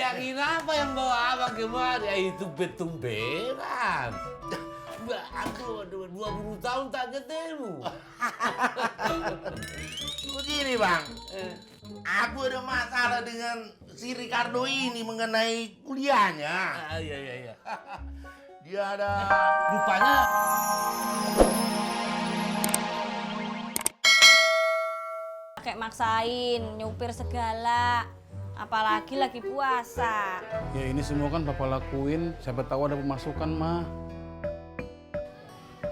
yakin apa yang bawa abang kemari? Ya itu betumberan. Aduh, 20 tahun tak ketemu. Begini bang, aku ada masalah dengan si Ricardo ini mengenai kuliahnya. Iya. Dia ada... Rupanya Kayak maksain, nyupir segala. Apalagi lagi puasa. Ya ini semua kan papa lakuin, siapa tahu ada pemasukan mah.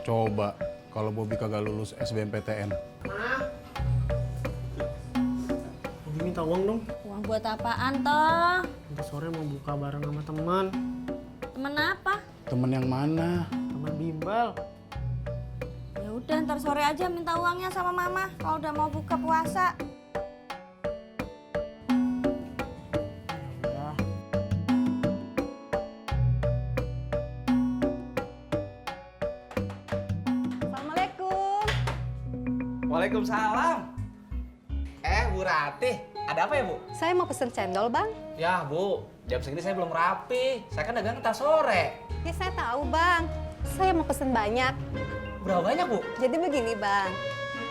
Coba kalau Bobby kagak lulus SBMPTN. Bobby minta uang dong. Uang buat apaan toh? Nanti sore mau buka bareng sama teman. Temen apa? Temen yang mana? Teman bimbel. Ya udah ntar sore aja minta uangnya sama mama kalau udah mau buka puasa. Ya. Assalamualaikum. Waalaikumsalam. Bu Ratih, ada apa ya Bu? Saya mau pesen cendol, Bang. Ya Bu, jam segini saya belum rapi. Saya kan dagang ntar sore. Ya saya tahu, Bang. Saya mau pesen banyak. Berapa banyak Bu? Jadi begini, Bang.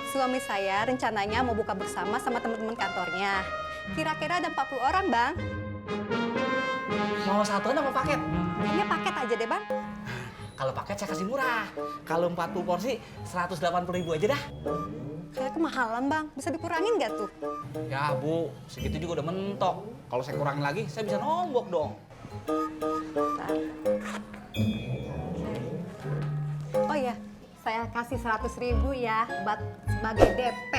Suami saya rencananya mau buka bersama sama teman-teman kantornya. Kira-kira ada 40 orang, Bang. Mau satuan apa paket? Kayaknya paket aja deh, Bang. Kalau paket saya kasih murah. Kalau 40 porsi, 180.000 aja dah. Kayak kemahalan, Bang. Bisa dikurangin nggak tuh? Ya Bu, segitu juga udah mentok. Kalau saya kurangin lagi, saya bisa nombok dong. Bentar. Oh ya, saya kasih 100.000 ya buat sebagai DP.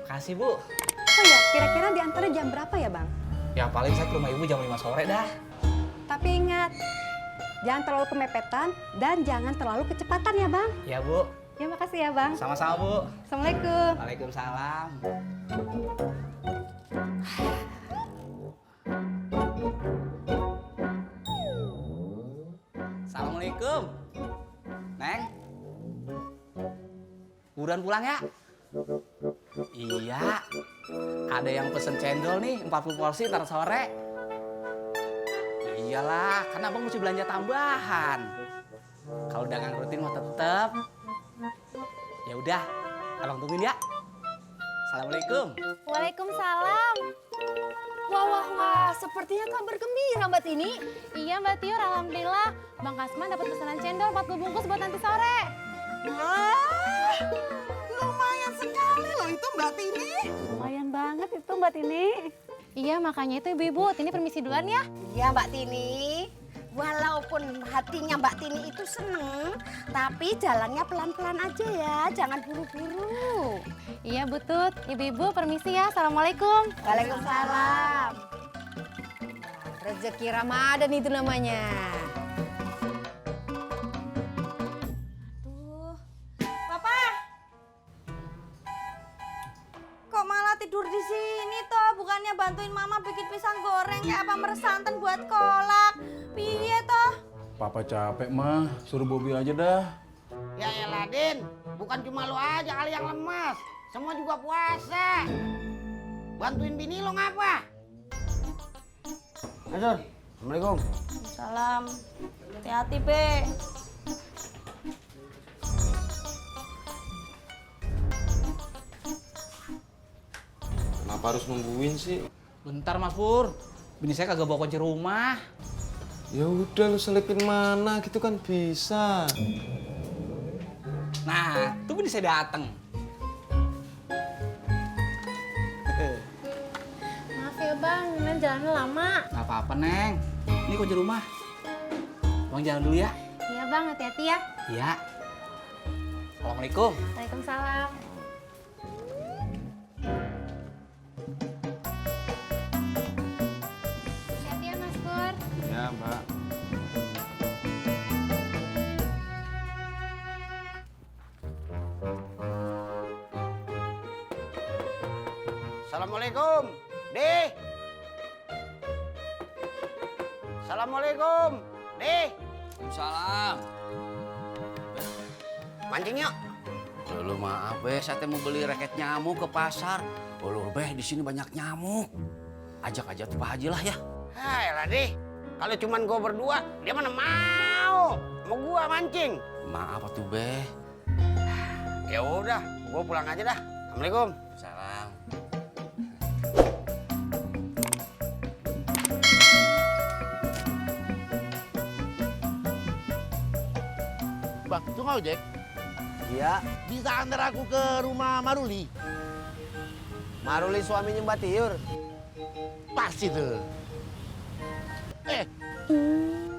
Kasih Bu. Oh ya, kira-kira diantar jam berapa ya, Bang? Ya paling saya ke rumah Ibu jam 5 sore dah. Tapi ingat, jangan terlalu kemepetan dan jangan terlalu kecepatan ya, Bang. Ya Bu. Ya, makasih ya, Bang. Sama-sama Bu. Assalamualaikum. Waalaikumsalam. Assalamualaikum. Neng. Buruan pulang ya? Iya. Ada yang pesen cendol nih, 40 porsi ntar sore. Iyalah, karena abang mesti belanja tambahan. Kalau dagang rutin mau tetep. Ya udah, abang tungguin ya. Assalamualaikum. Waalaikumsalam. Wah, sepertinya kabar gembira Mbak Tini. Iya Mbak Tiur, alhamdulillah. Bang Kasman dapat pesanan cendol 40 bungkus buat nanti sore. Wah, lumayan sekali loh itu Mbak Tini. Lumayan banget itu, Mbak Tini. Iya, makanya itu Ibu-Ibu. Tini permisi duluan ya. Iya Mbak Tini. Walaupun hatinya Mbak Tini itu seneng, tapi jalannya pelan-pelan aja ya, jangan buru-buru. Iya, Butut. Ibu-Ibu permisi ya. Assalamualaikum. Waalaikumsalam. Rezeki Ramadan itu namanya. Tuh. Papa. Kok malah tidur di sini toh? Bukannya bantuin mama bikin pisang goreng kayak apa meresanten buat kolak. Piye toh? Papa capek mah, suruh Bobby aja dah. Ya elah Din, bukan cuma lo aja kali yang lemas, semua juga puasa. Bantuin bini lo ngapa? Azur, Assalamualaikum. Salam. Hati-hati, Be. Kenapa harus nungguin sih? Bentar Mas Pur, bini saya kagak bawa kunci rumah. Ya udah lu selipin mana gitu kan bisa. Nah, tuh bini saya dateng. Maaf ya Bang, ini jalannya lama. Gak apa-apa Neng, ini kunci rumah. Bang jalan dulu ya. Iya Bang, hati-hati ya. Iya. Assalamualaikum. Waalaikumsalam. Hati-hati ya Mas Pur. Ya mbak. Assalamualaikum, Deh. Assalamualaikum, Deh. Waalaikumsalam. Mancing yuk. Lu maaf be, saya mau beli raket nyamuk ke pasar. Ulur be, di sini banyak nyamuk. Ajak aja tuh Pak Haji lah ya. Elah deh, kalau cuman gue berdua, dia mana mau gua mancing. Maaf tuh Be. Ya udah, gue pulang aja dah. Assalamualaikum. Salam. Bang, tunggu ojek. Iya, Bisa antar aku ke rumah Maruli? Maruli suaminya Mbak Tiur. Pas itu.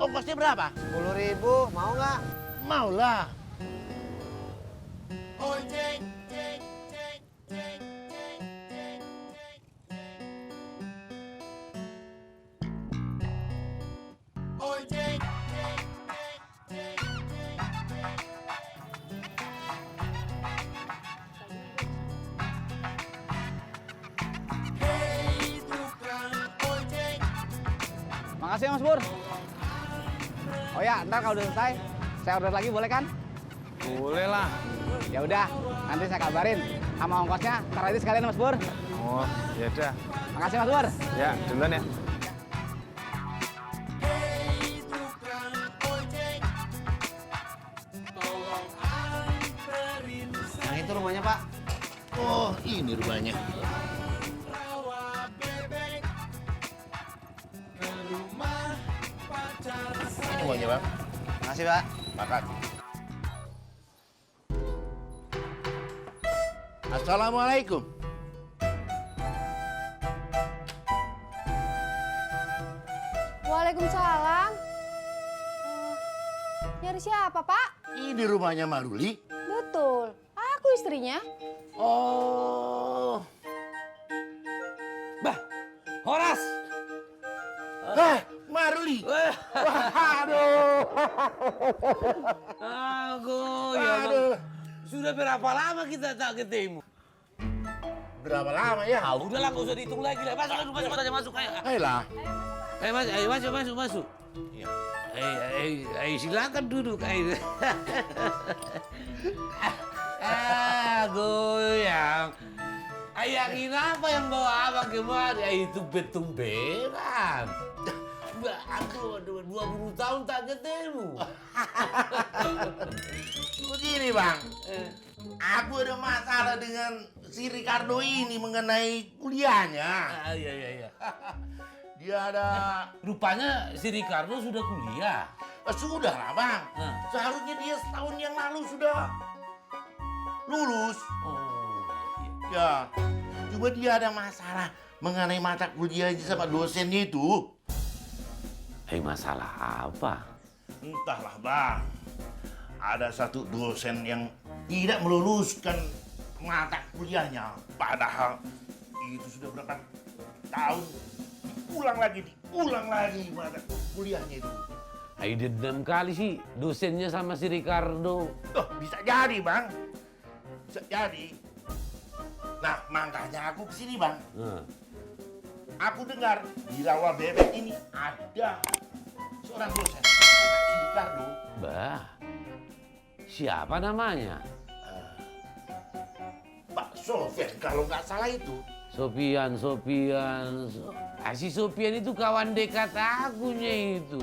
Ongkosnya berapa? 10.000, mau nggak? Mau lah. Makasih ya Mas Pur. Oh ya, ntar kalau udah selesai, saya order lagi boleh kan? Boleh lah. Ya udah, nanti saya kabarin. Sama ongkosnya, ntar aja sekalian Mas Pur. Oh, ya udah. Makasih Mas Pur. Ya, duluan ya. Yang itu rumahnya Pak. Oh, ini rumahnya. Ini uangnya, Bang. Makasih Pak. Makasih. Assalamualaikum. Waalaikumsalam. Nyari siapa, Pak? Ini rumahnya Maruli. Betul. Aku istrinya. Oh. Bah, Horas. Maruli. Waduh. Aduh, ya Bang. Aduh. Sudah berapa lama kita tak ketemu? Berapa lama ya? Ah, udahlah, nggak usah dihitung lagi lah. Masuk aja, masuk ayo. Ayolah. Ayo masuk. Iya. Ayo silakan duduk. Ayo. Goyang. Ayang apa yang bawa abang kemari? Itu betumberan. Aduh, 20 tahun tak ketemu. Begini Bang, aku ada masalah dengan si Ricardo ini mengenai kuliahnya. Iya. Dia ada... Rupanya si Ricardo sudah kuliah. Sudah lah Bang, seharusnya dia setahun yang lalu sudah lulus. Oh, Ya, cuma dia ada masalah mengenai mata kuliahnya sama dosennya itu. masalah apa? Entahlah Bang, ada satu dosen yang tidak meluluskan mata kuliahnya. Padahal itu sudah berapa tahun diulang lagi mata kuliahnya itu. Dendam kali sih dosennya sama si Ricardo. Oh, bisa jadi Bang, bisa jadi. Nah, makanya aku kesini Bang. Aku dengar di Rawa Bebek ini ada seorang dosen, si Ricardo. Bah, siapa namanya? Pak Sofian kalau nggak salah itu. Sofian. Si Sofian itu kawan dekat akunya itu.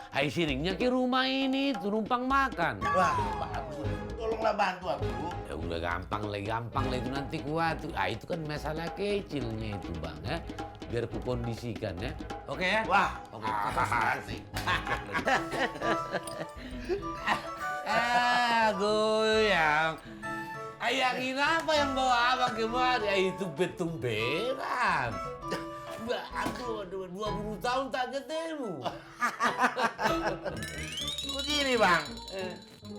Seringnya ke rumah ini tuh numpang makan. Wah, bagus. Tolonglah bantu aku. Ya udah gampang lah itu nanti kuat. Itu kan masalah kecilnya itu Bang ya. Biar ku kondisikan ya. Oke ya? Wah, oke. asik. Goyang. Ayang apa yang bawa abang kemari? Itu betumberan. Aduh, 20 tahun tak ketemu. Begini Bang,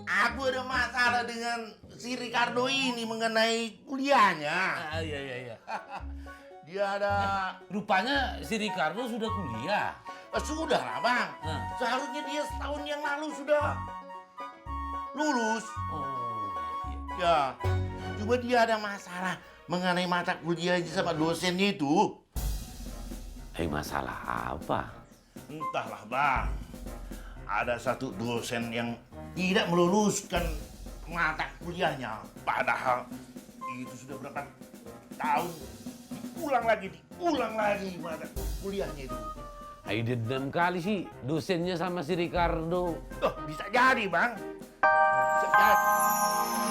aku ada masalah dengan si Ricardo ini mengenai kuliahnya. Iya. Dia ada... Rupanya si Ricardo sudah kuliah. Sudah lah Bang, seharusnya dia setahun yang lalu sudah lulus. Ya, cuma dia ada masalah mengenai mata kuliahnya sama dosennya itu. Masalah apa? Entahlah Bang, ada satu dosen yang tidak meluluskan mata kuliahnya. Padahal itu sudah berapa tahun diulang lagi mata kuliahnya itu. Ai dendam kali sih dosennya sama si Ricardo. Loh, bisa jadi, Bang. Bisa jadi.